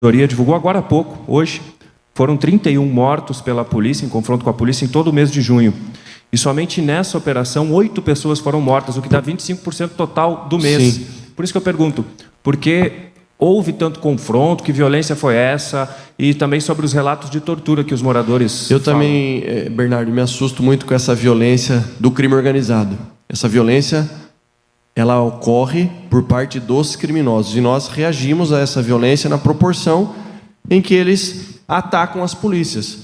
Procuradoria divulgou agora há pouco, hoje, foram 31 mortos pela polícia, em confronto com a polícia, em todo o mês de junho. E somente nessa operação, 8 pessoas foram mortas, o que dá 25% total do mês. Sim. Por isso que eu pergunto, por que houve tanto confronto, que violência foi essa, e também sobre os relatos de tortura que os moradores Eu falam. também, Bernardo, me assusto muito com essa violência do crime organizado. Essa violência, ela ocorre por parte dos criminosos. E nós reagimos a essa violência na proporção em que eles atacam as polícias.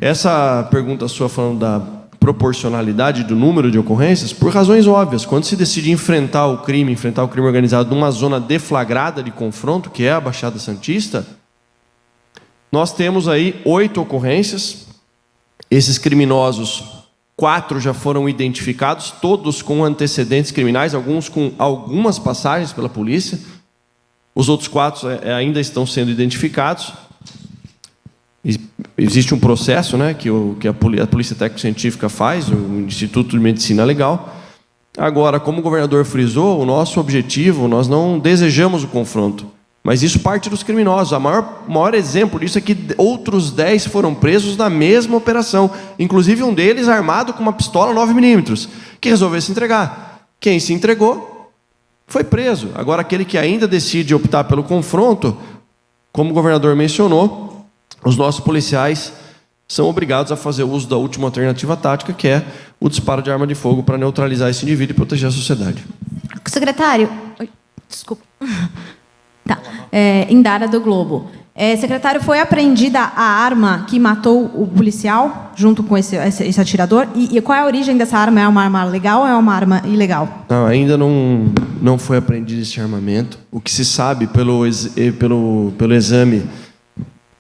Essa pergunta sua falando da proporcionalidade do número de ocorrências, por razões óbvias. Quando se decide enfrentar o crime organizado numa zona deflagrada de confronto, que é a Baixada Santista, nós temos aí 8 ocorrências. Esses criminosos, 4 já foram identificados, todos com antecedentes criminais, alguns com algumas passagens pela polícia. Os outros 4 ainda estão sendo identificados. Existe um processo, né, que a Polícia Técnico-Científica faz, o Instituto de Medicina Legal. Agora, como o governador frisou, o nosso objetivo, nós não desejamos o confronto, mas isso parte dos criminosos. O maior exemplo disso é que outros 10 foram presos na mesma operação, inclusive um deles armado com uma pistola 9mm, que resolveu se entregar. Quem se entregou foi preso. Agora, aquele que ainda decide optar pelo confronto, como o governador mencionou, os nossos policiais são obrigados a fazer uso da última alternativa tática, que é o disparo de arma de fogo para neutralizar esse indivíduo e proteger a sociedade. Secretário... Oi, desculpa. Tá. Indara do Globo. Secretário, foi apreendida a arma que matou o policial, junto com esse atirador? E qual é a origem dessa arma? É uma arma legal ou é uma arma ilegal? Não, ainda não foi apreendido esse armamento. O que se sabe pelo exame,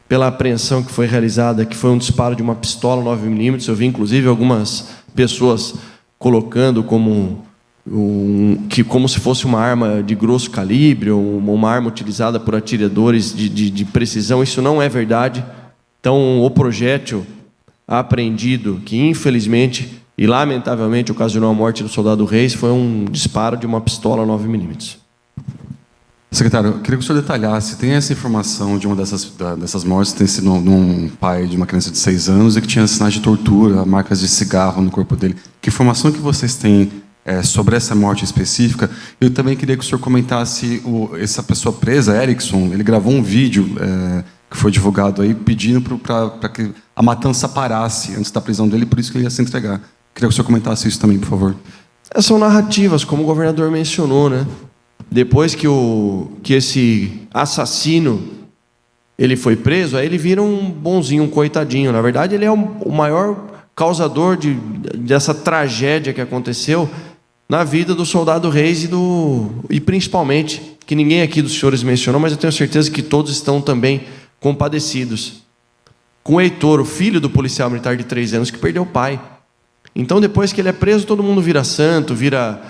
pela apreensão que foi realizada, que foi um disparo de uma pistola 9mm. Eu vi, inclusive, algumas pessoas colocando como se fosse uma arma de grosso calibre ou uma arma utilizada por atiradores de precisão. Isso não é verdade. Então, o projétil apreendido, que infelizmente e lamentavelmente ocasionou a morte do soldado Reis, foi um disparo de uma pistola 9mm. Secretário, eu queria que o senhor detalhasse, tem essa informação de uma dessas mortes ter sido um pai de uma criança de 6 anos e que tinha sinais de tortura, marcas de cigarro no corpo dele. Que informação que vocês têm sobre essa morte específica? Eu também queria que o senhor comentasse essa pessoa presa, Erickson, ele gravou um vídeo que foi divulgado aí pedindo para que a matança parasse antes da prisão dele, por isso que ele ia se entregar. Queria que o senhor comentasse isso também, por favor. Essas são narrativas, como o governador mencionou, né? Depois que esse assassino ele foi preso, aí ele vira um bonzinho, um coitadinho. Na verdade, ele é o maior causador dessa tragédia que aconteceu na vida do soldado Reis e principalmente, que ninguém aqui dos senhores mencionou, mas eu tenho certeza que todos estão também compadecidos, com o Heitor, o filho do policial militar de 3 anos, que perdeu o pai. Então, depois que ele é preso, todo mundo vira santo, vira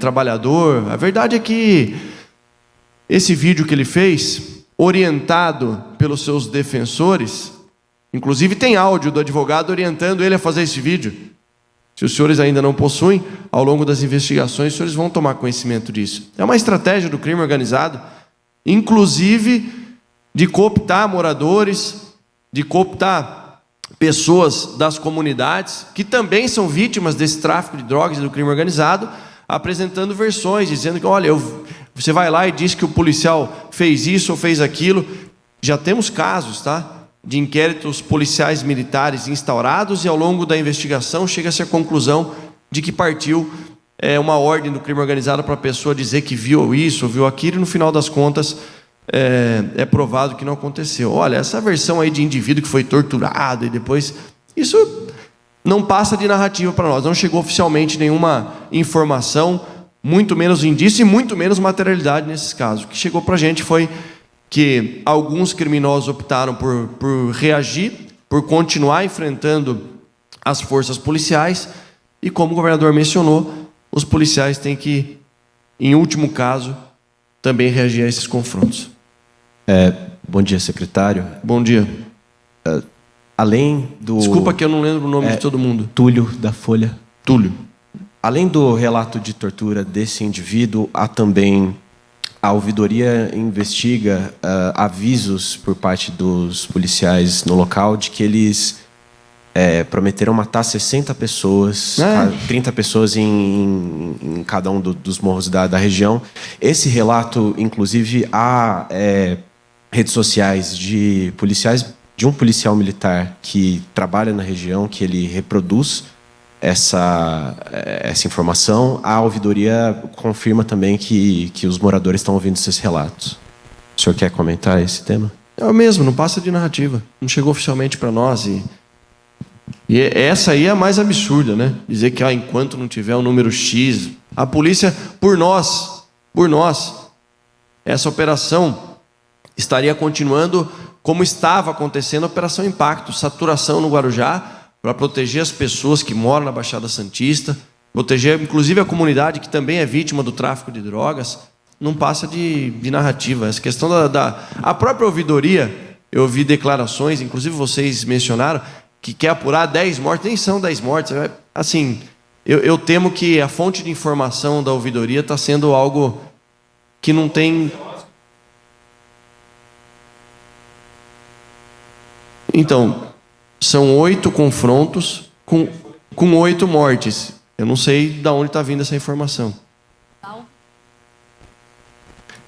trabalhador. A verdade é que esse vídeo que ele fez, orientado pelos seus defensores, inclusive tem áudio do advogado orientando ele a fazer esse vídeo. Se os senhores ainda não possuem, ao longo das investigações, os senhores vão tomar conhecimento disso. É uma estratégia do crime organizado, inclusive de cooptar moradores, de cooptar pessoas das comunidades, que também são vítimas desse tráfico de drogas e do crime organizado, apresentando versões, dizendo que, olha, você vai lá e diz que o policial fez isso ou fez aquilo. Já temos casos, tá, de inquéritos policiais militares instaurados e, ao longo da investigação, chega-se à conclusão de que partiu uma ordem do crime organizado para a pessoa dizer que viu isso ou viu aquilo, e, no final das contas, é provado que não aconteceu. Olha, essa versão aí de indivíduo que foi torturado e depois... Isso não passa de narrativa para nós. Não chegou oficialmente nenhuma informação, muito menos indício e muito menos materialidade nesses casos. O que chegou para a gente foi que alguns criminosos optaram por reagir, por continuar enfrentando as forças policiais e, como o governador mencionou, os policiais têm que, em último caso, também reagir a esses confrontos. Bom dia, secretário. Bom dia. Além do... Desculpa que eu não lembro o nome de todo mundo. Túlio, da Folha. Túlio. Além do relato de tortura desse indivíduo, há também a ouvidoria investiga avisos por parte dos policiais no local de que eles prometeram matar 60 pessoas, 30 pessoas em cada um dos morros da região. Esse relato, inclusive, há redes sociais de um policial militar que trabalha na região, que ele reproduz essa informação. A ouvidoria confirma também que os moradores estão ouvindo esses relatos. O senhor quer comentar esse tema? É o mesmo, não passa de narrativa. Não chegou oficialmente para nós. E essa aí é a mais absurda, né? Dizer que enquanto não tiver o número X, a polícia, por nós, essa operação estaria continuando como estava acontecendo a Operação Impacto, saturação no Guarujá, para proteger as pessoas que moram na Baixada Santista, proteger inclusive a comunidade que também é vítima do tráfico de drogas. Não passa de narrativa. Essa questão a própria ouvidoria, eu ouvi declarações, inclusive vocês mencionaram, que quer apurar 10 mortes, nem são 10 mortes. Assim, eu temo que a fonte de informação da ouvidoria está sendo algo que não tem... Então, são 8 confrontos com 8 mortes. Eu não sei de onde está vindo essa informação.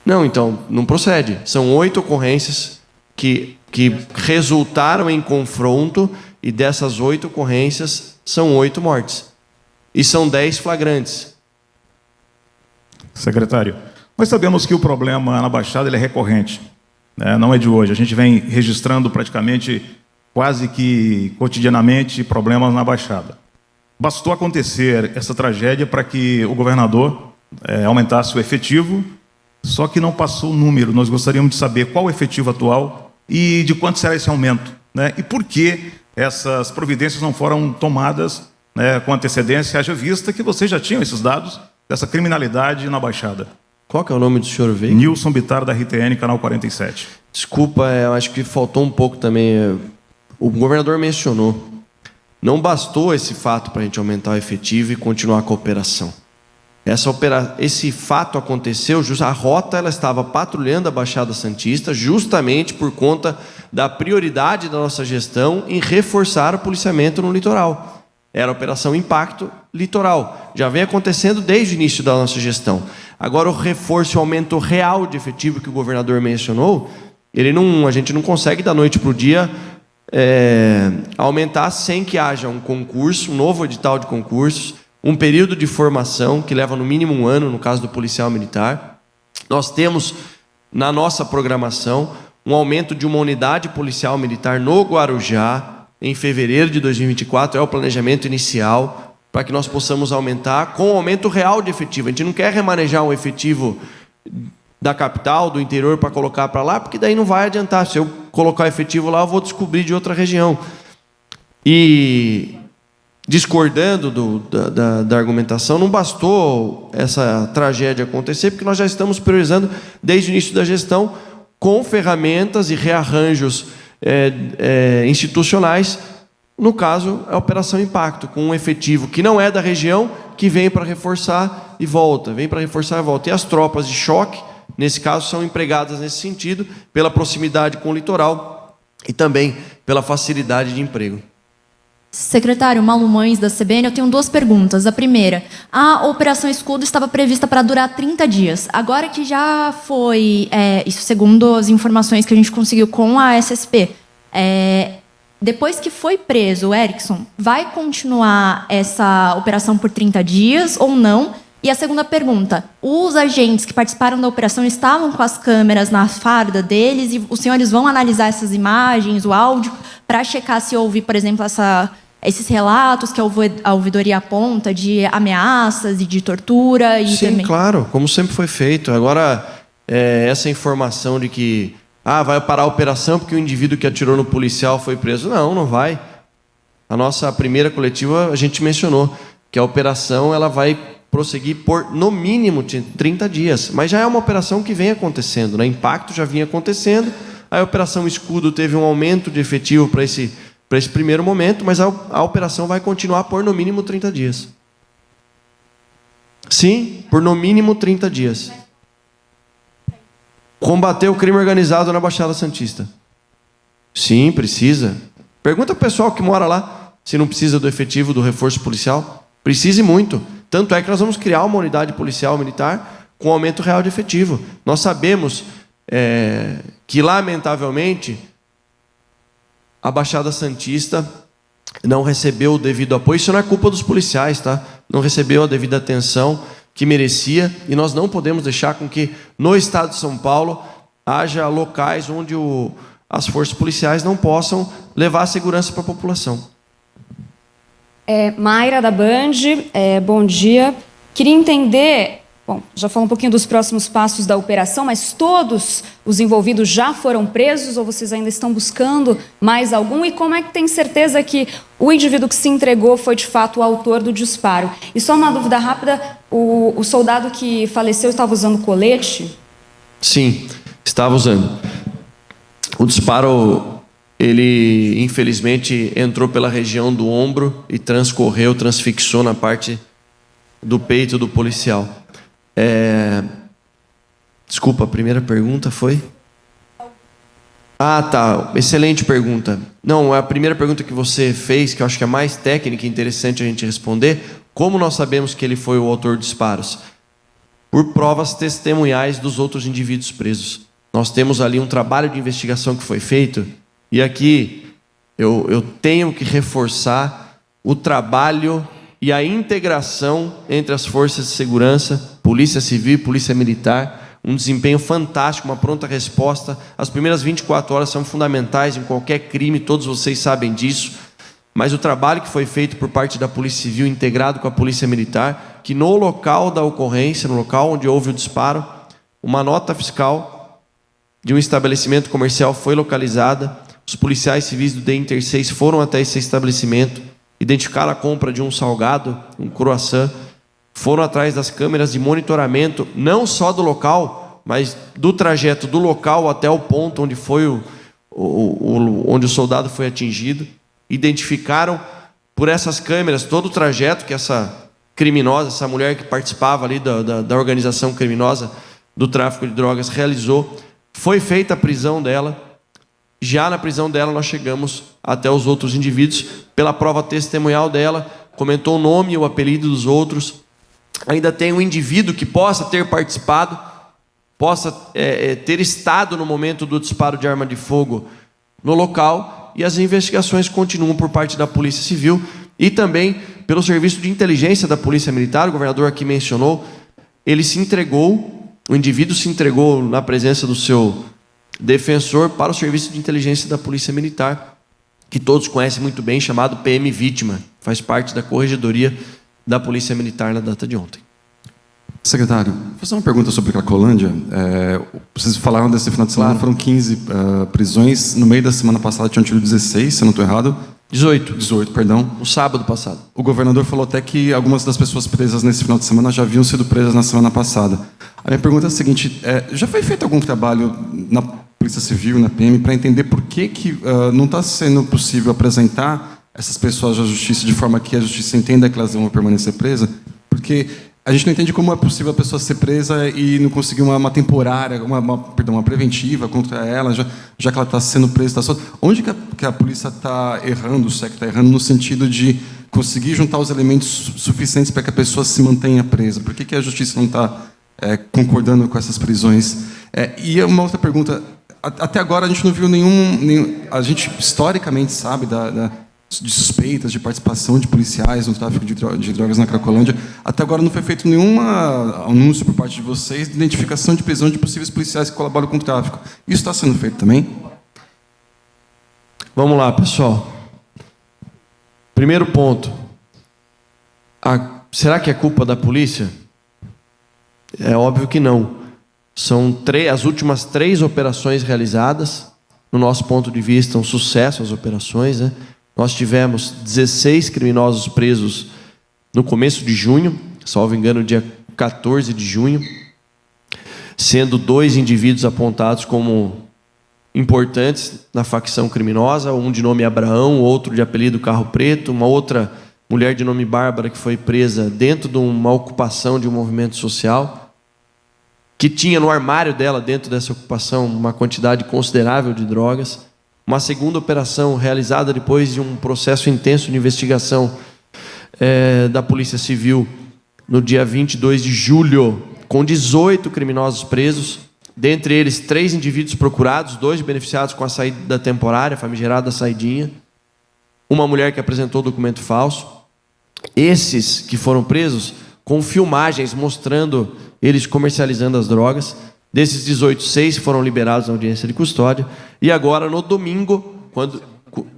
Não, então, não procede. São 8 ocorrências que resultaram em confronto, e dessas 8 ocorrências, são 8 mortes. E são 10 flagrantes. Secretário, nós sabemos que o problema na Baixada ele é recorrente, né? Não é de hoje. A gente vem registrando praticamente, quase que cotidianamente, problemas na Baixada. Bastou acontecer essa tragédia para que o governador aumentasse o efetivo, só que não passou o número. Nós gostaríamos de saber qual o efetivo atual e de quanto será esse aumento, né? E por que essas providências não foram tomadas, né, com antecedência, haja vista que vocês já tinham esses dados dessa criminalidade na Baixada. Qual que é o nome do senhor veio? Nilson Bittar, da RTN, Canal 47. Desculpa, eu acho que faltou um pouco também. O governador mencionou. Não bastou esse fato para a gente aumentar o efetivo e continuar com a operação. Esse fato aconteceu, a rota ela estava patrulhando a Baixada Santista justamente por conta da prioridade da nossa gestão em reforçar o policiamento no litoral. Era a Operação Impacto Litoral. Já vem acontecendo desde o início da nossa gestão. Agora, o reforço, o aumento real de efetivo que o governador mencionou, a gente não consegue da noite para o dia aumentar sem que haja um concurso, um novo edital de concursos, um período de formação que leva no mínimo 1 ano, no caso do policial militar. Nós temos na nossa programação um aumento de uma unidade policial militar no Guarujá em fevereiro de 2024, é o planejamento inicial, para que nós possamos aumentar com o aumento real de efetivo. A gente não quer remanejar um efetivo da capital, do interior, para colocar para lá, porque daí não vai adiantar. Se eu colocar efetivo lá, eu vou descobrir de outra região. E discordando da argumentação, não bastou essa tragédia acontecer, porque nós já estamos priorizando desde o início da gestão com ferramentas e rearranjos institucionais. No caso, a Operação Impacto, com um efetivo que não é da região, que vem para reforçar e volta, vem para reforçar e volta. E as tropas de choque, nesse caso, são empregadas nesse sentido, pela proximidade com o litoral e também pela facilidade de emprego. Secretário, Malu Mães, da CBN, eu tenho 2 perguntas. A primeira, a Operação Escudo estava prevista para durar 30 dias. Agora que já foi, isso segundo as informações que a gente conseguiu com a SSP, depois que foi preso o Erickson, vai continuar essa operação por 30 dias ou não? E a segunda pergunta, os agentes que participaram da operação estavam com as câmeras na farda deles e os senhores vão analisar essas imagens, o áudio, para checar se houve, por exemplo, esses relatos que a ouvidoria aponta de ameaças e de tortura? E sim, também... claro, como sempre foi feito. Agora, essa informação de que vai parar a operação porque o indivíduo que atirou no policial foi preso. Não vai. A nossa primeira coletiva, a gente mencionou que a operação ela vai prosseguir por, no mínimo, 30 dias. Mas já é uma operação que vem acontecendo, né? Impacto já vinha acontecendo. A Operação Escudo teve um aumento de efetivo para esse primeiro momento, mas a operação vai continuar por, no mínimo, 30 dias. Sim, por, no mínimo, 30 dias. Combater o crime organizado na Baixada Santista. Sim, precisa. Pergunta pro pessoal que mora lá se não precisa do efetivo, do reforço policial. Precisa e muito. Tanto é que nós vamos criar uma unidade policial militar com aumento real de efetivo. Nós sabemos que, lamentavelmente, a Baixada Santista não recebeu o devido apoio. Isso não é culpa dos policiais, tá? Não recebeu a devida atenção que merecia, e nós não podemos deixar com que no estado de São Paulo haja locais onde as forças policiais não possam levar a segurança para a população. Mayra, da Band, bom dia. Queria entender, bom, já falou um pouquinho dos próximos passos da operação, mas todos os envolvidos já foram presos ou vocês ainda estão buscando mais algum? E como é que tem certeza que o indivíduo que se entregou foi de fato o autor do disparo? E só uma dúvida rápida, o soldado que faleceu estava usando colete? Sim, estava usando. O disparo, ele infelizmente entrou pela região do ombro e transfixou na parte do peito do policial. Desculpa, a primeira pergunta foi? Ah, tá. Excelente pergunta. Não, a primeira pergunta que você fez, que eu acho que é mais técnica e interessante a gente responder, como nós sabemos que ele foi o autor dos disparos? Por provas testemunhais dos outros indivíduos presos. Nós temos ali um trabalho de investigação que foi feito, e aqui eu tenho que reforçar o trabalho e a integração entre as forças de segurança, Polícia Civil e Polícia Militar, um desempenho fantástico, uma pronta resposta. As primeiras 24 horas são fundamentais em qualquer crime, todos vocês sabem disso, mas o trabalho que foi feito por parte da Polícia Civil, integrado com a Polícia Militar, que no local da ocorrência, no local onde houve o disparo, uma nota fiscal de um estabelecimento comercial foi localizada, os policiais civis do DINTER 6 foram até esse estabelecimento, identificaram a compra de um salgado, um croissant, foram atrás das câmeras de monitoramento, não só do local, mas do trajeto do local até o ponto onde foi onde o soldado foi atingido, identificaram por essas câmeras todo o trajeto que essa criminosa, essa mulher que participava ali da organização criminosa do tráfico de drogas realizou. Foi feita a prisão dela. Já na prisão dela nós chegamos até os outros indivíduos, pela prova testemunhal dela, comentou o nome e o apelido dos outros. Ainda tem um indivíduo que possa ter participado, possa ter estado no momento do disparo de arma de fogo no local, e as investigações continuam por parte da Polícia Civil e também pelo Serviço de Inteligência da Polícia Militar. O governador aqui mencionou, ele se entregou, o indivíduo se entregou na presença do seu defensor para o Serviço de Inteligência da Polícia Militar, que todos conhecem muito bem, chamado PM Vítima, faz parte da Corregedoria da Polícia Militar na data de ontem. Secretário, vou fazer uma pergunta sobre Cracolândia. Vocês falaram desse final de semana, claro. Foram 15 prisões, no meio da semana passada tinham tido 16, se eu não estou errado. 18, perdão. No sábado passado. O governador falou até que algumas das pessoas presas nesse final de semana já haviam sido presas na semana passada. A minha pergunta é a seguinte, já foi feito algum trabalho na Polícia Civil, na PM, para entender por que não está sendo possível apresentar essas pessoas à justiça de forma que a justiça entenda que elas vão permanecer presas? Porque a gente não entende como é possível a pessoa ser presa e não conseguir uma temporária, uma preventiva contra ela, já que ela está sendo presa. Onde que a polícia está errando, o SEC está errando, no sentido de conseguir juntar os elementos suficientes para que a pessoa se mantenha presa? Por que a justiça não está concordando com essas prisões? E uma outra pergunta, até agora a gente não viu nenhum a gente historicamente sabe de suspeitas de participação de policiais no tráfico de drogas na Cracolândia. Até agora não foi feito nenhum anúncio por parte de vocês de identificação de prisão de possíveis policiais que colaboram com o tráfico. Isso está sendo feito também? Vamos lá, pessoal. Primeiro ponto. Será que é culpa da polícia? É óbvio que não. São as últimas 3 operações realizadas, no nosso ponto de vista, um sucesso as operações, né? Nós tivemos 16 criminosos presos no começo de junho, salvo engano, dia 14 de junho, sendo 2 indivíduos apontados como importantes na facção criminosa, um de nome Abraão, outro de apelido Carro Preto, uma outra mulher de nome Bárbara que foi presa dentro de uma ocupação de um movimento social. que tinha no armário dela, dentro dessa ocupação, uma quantidade considerável de drogas. Uma segunda operação realizada depois de um processo intenso de investigação da Polícia Civil no dia 22 de julho, com 18 criminosos presos, dentre eles 3 indivíduos procurados, 2 beneficiados com a saída temporária, famigerada saidinha, uma mulher que apresentou documento falso. Esses que foram presos, com filmagens mostrando eles comercializando as drogas. Desses 18, 6 foram liberados na audiência de custódia. E agora, no domingo,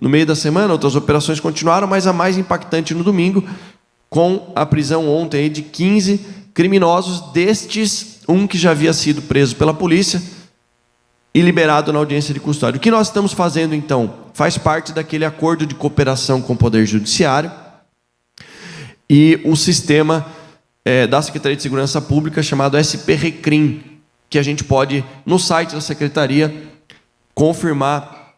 no meio da semana, outras operações continuaram, mas a mais impactante no domingo, com a prisão ontem de 15 criminosos, destes, um que já havia sido preso pela polícia e liberado na audiência de custódia. O que nós estamos fazendo, então, faz parte daquele acordo de cooperação com o Poder Judiciário e o sistema da Secretaria de Segurança Pública, chamado SP-RECRIM, que a gente pode, no site da Secretaria, confirmar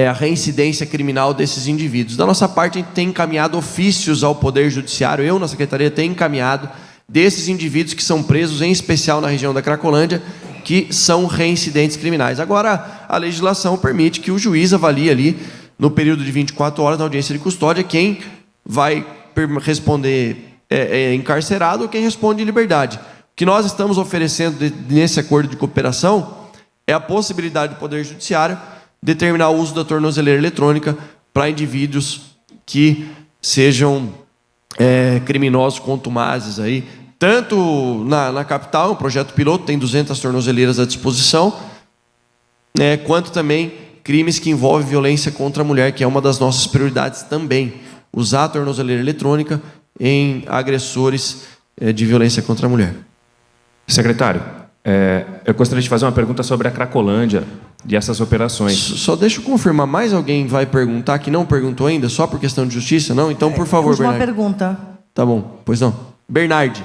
a reincidência criminal desses indivíduos. Da nossa parte, a gente tem encaminhado ofícios ao Poder Judiciário, eu, na Secretaria, tenho encaminhado desses indivíduos que são presos, em especial na região da Cracolândia, que são reincidentes criminais. Agora, a legislação permite que o juiz avalie ali, no período de 24 horas, na audiência de custódia, quem vai responder encarcerado ou quem responde em liberdade. O que nós estamos oferecendo nesse acordo de cooperação é a possibilidade do Poder Judiciário determinar o uso da tornozeleira eletrônica para indivíduos que sejam criminosos contumazes aí, tanto na capital, um projeto piloto, tem 200 tornozeleiras à disposição, quanto também crimes que envolvem violência contra a mulher, que é uma das nossas prioridades também, usar a tornozeleira eletrônica em agressores de violência contra a mulher. Secretário, eu gostaria de fazer uma pergunta sobre a Cracolândia e essas operações. Só deixa eu confirmar, mais alguém vai perguntar que não perguntou ainda, só por questão de justiça? Não? Então, por favor, última Bernardo. pergunta. Tá bom, pois não. Bernardo.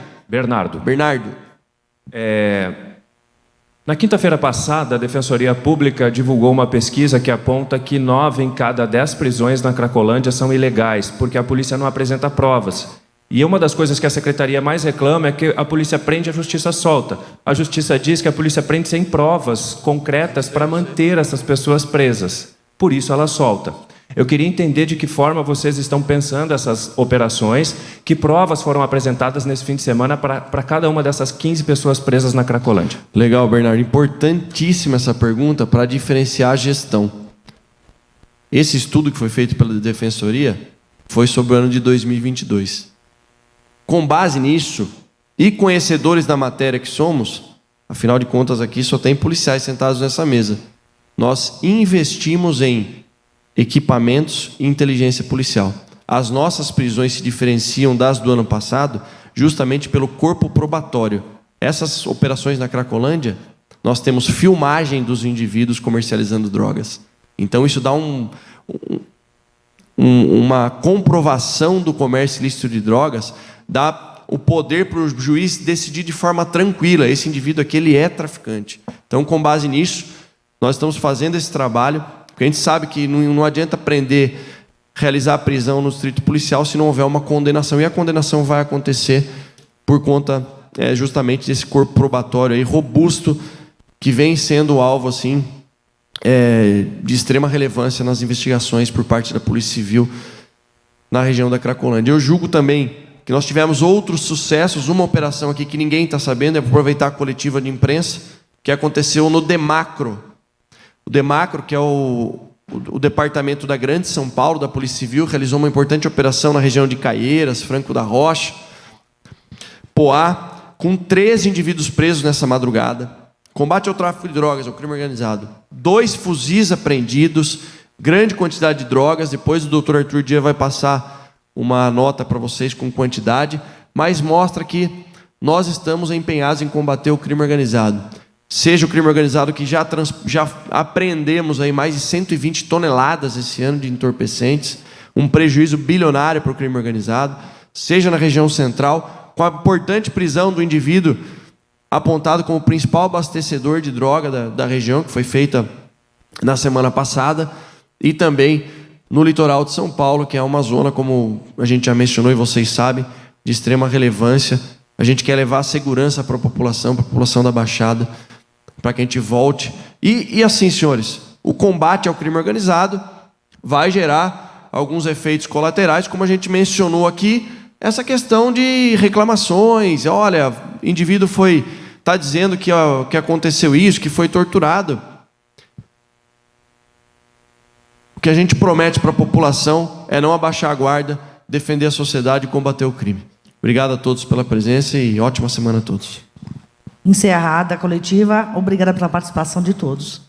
Na quinta-feira passada, a Defensoria Pública divulgou uma pesquisa que aponta que 9 em cada 10 prisões na Cracolândia são ilegais, porque a polícia não apresenta provas. E uma das coisas que a Secretaria mais reclama é que a polícia prende e a Justiça solta. A Justiça diz que a polícia prende sem provas concretas para manter essas pessoas presas. Por isso ela solta. Eu queria entender de que forma vocês estão pensando essas operações, que provas foram apresentadas nesse fim de semana para cada uma dessas 15 pessoas presas na Cracolândia. Legal, Bernardo. Importantíssima essa pergunta para diferenciar a gestão. Esse estudo que foi feito pela Defensoria foi sobre o ano de 2022. Com base nisso, e conhecedores da matéria que somos, afinal de contas aqui só tem policiais sentados nessa mesa, nós investimos em equipamentos e inteligência policial. As nossas prisões se diferenciam das do ano passado justamente pelo corpo probatório. Essas operações na Cracolândia, nós temos filmagem dos indivíduos comercializando drogas. Então isso dá uma comprovação do comércio ilícito de drogas, dá o poder para o juiz decidir de forma tranquila, esse indivíduo aqui ele é traficante. Então, com base nisso, nós estamos fazendo esse trabalho, porque a gente sabe que não adianta prender, realizar a prisão no distrito policial se não houver uma condenação, e a condenação vai acontecer por conta justamente desse corpo probatório aí, robusto, que vem sendo alvo assim, de extrema relevância nas investigações por parte da Polícia Civil na região da Cracolândia. Eu julgo também que nós tivemos outros sucessos, uma operação aqui que ninguém está sabendo, aproveitar a coletiva de imprensa, que aconteceu no DEMACRO. O DEMACRO, que é o Departamento da Grande São Paulo, da Polícia Civil, realizou uma importante operação na região de Caieiras, Franco da Rocha, Poá, com 13 indivíduos presos nessa madrugada. Combate ao tráfico de drogas, ao crime organizado. 2 fuzis apreendidos, grande quantidade de drogas. Depois o doutor Arthur Dias vai passar uma nota para vocês com quantidade, mas mostra que nós estamos empenhados em combater o crime organizado. Seja o crime organizado que já apreendemos aí mais de 120 toneladas esse ano de entorpecentes, um prejuízo bilionário para o crime organizado, seja na região central, com a importante prisão do indivíduo apontado como principal abastecedor de droga da região, que foi feita na semana passada, e também no litoral de São Paulo, que é uma zona, como a gente já mencionou e vocês sabem, de extrema relevância A gente quer levar segurança para a população da Baixada, para que a gente volte. E assim, senhores, o combate ao crime organizado vai gerar alguns efeitos colaterais, como a gente mencionou aqui, essa questão de reclamações. Olha, o indivíduo está dizendo que aconteceu isso, que foi torturado. O que a gente promete para a população é não abaixar a guarda, defender a sociedade e combater o crime. Obrigado a todos pela presença e ótima semana a todos. Encerrada a coletiva. Obrigada pela participação de todos.